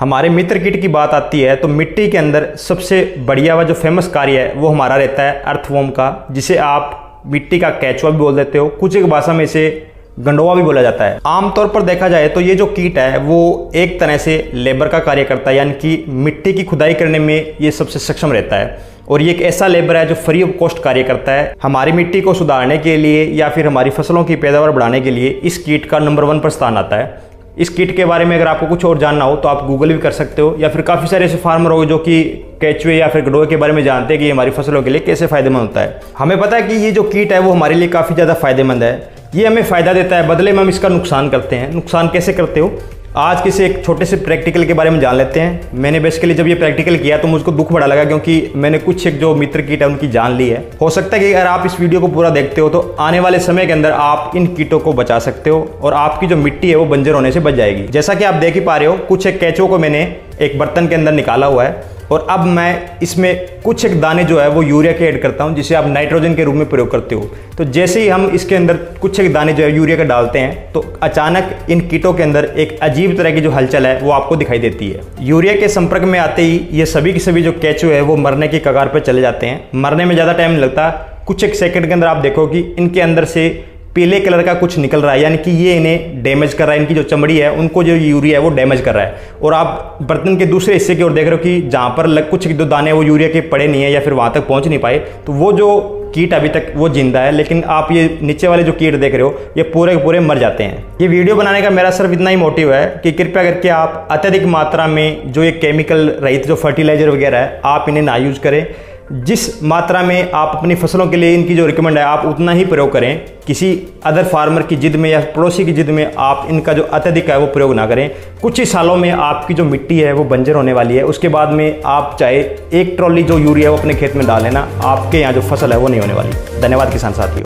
हमारे मित्र किट की बात आती है तो मिट्टी के अंदर सबसे बढ़िया व जो फेमस कार्य है वो हमारा रहता है अर्थवॉर्म का, जिसे आप मिट्टी का केचुआ भी बोल देते हो, कुछ एक भाषा में इसे गंडोवा भी बोला जाता है। आमतौर पर देखा जाए तो ये जो कीट है वो एक तरह से लेबर का कार्य करता है, यानी कि मिट्टी की खुदाई करने में ये सबसे सक्षम रहता है और ये एक ऐसा लेबर है जो फ्री ऑफ कॉस्ट कार्य करता है। हमारी मिट्टी को सुधारने के लिए या फिर हमारी फसलों की पैदावार बढ़ाने के लिए इस कीट का नंबर 1 पर स्थान आता है। इस कीट के बारे में अगर आपको कुछ और जानना हो तो आप गूगल भी कर सकते हो, या फिर काफ़ी सारे ऐसे फार्मर हो जो कि केचुए या फिर गंडोए के बारे में जानते हैं कि हमारी फसलों के लिए कैसे फायदेमंद होता है। हमें पता है कि ये जो कीट है वो हमारे लिए काफ़ी ज़्यादा फायदेमंद है। ये हमें फ़ायदा देता है, बदले में हम इसका नुकसान करते हैं। नुकसान कैसे करते हो, आज किसी एक छोटे से प्रैक्टिकल के बारे में जान लेते हैं। मैंने बेसिकली जब ये प्रैक्टिकल किया तो मुझको दुख बड़ा लगा, क्योंकि मैंने कुछ एक जो मित्र कीट है उनकी जान ली है। हो सकता है कि अगर आप इस वीडियो को पूरा देखते हो तो आने वाले समय के अंदर आप इन कीटों को बचा सकते हो और आपकी जो मिट्टी है वो बंजर होने से बच जाएगी। जैसा कि आप देख ही पा रहे हो, कुछ एक केंचुओं को मैंने एक बर्तन के अंदर निकाला हुआ है और अब मैं इसमें कुछ एक दाने जो है वो यूरिया के ऐड करता हूं, जिसे आप नाइट्रोजन के रूप में प्रयोग करते हो। तो जैसे ही हम इसके अंदर कुछ एक दाने जो है यूरिया के डालते हैं तो अचानक इन कीटों के अंदर एक अजीब तरह की जो हलचल है वो आपको दिखाई देती है। यूरिया के संपर्क में आते ही ये सभी के सभी जो केंचुए है वो मरने की कगार पर चले जाते हैं। मरने में ज़्यादा टाइम नहीं लगता, कुछ एक सेकंड के अंदर आप देखो कि इनके अंदर से पीले कलर का कुछ निकल रहा है, यानी कि ये इन्हें डैमेज कर रहा है। इनकी जो चमड़ी है उनको जो यूरिया है वो डैमेज कर रहा है। और आप बर्तन के दूसरे हिस्से की ओर देख रहे हो कि जहाँ पर कुछ दो दाने वो यूरिया के पड़े नहीं है या फिर वहाँ तक पहुँच नहीं पाए, तो वो जो कीट अभी तक वो जिंदा है, लेकिन आप ये नीचे वाले जो कीट देख रहे हो ये पूरे के पूरे मर जाते हैं। ये वीडियो बनाने का मेरा सिर्फ इतना ही मोटिव है कि कृपया करके आप अत्यधिक मात्रा में जो ये केमिकल रहित जो फर्टिलाइजर वगैरह है आप इन्हें ना यूज़ करें। जिस मात्रा में आप अपनी फसलों के लिए इनकी जो रिकमेंड है आप उतना ही प्रयोग करें। किसी अदर फार्मर की जिद में या पड़ोसी की जिद में आप इनका जो अत्यधिक है वो प्रयोग ना करें। कुछ ही सालों में आपकी जो मिट्टी है वो बंजर होने वाली है। उसके बाद में आप चाहे एक ट्रॉली जो यूरिया है वो अपने खेत में डाल लेना, आपके यहाँ जो फसल है वो नहीं होने वाली। धन्यवाद किसान साथियों।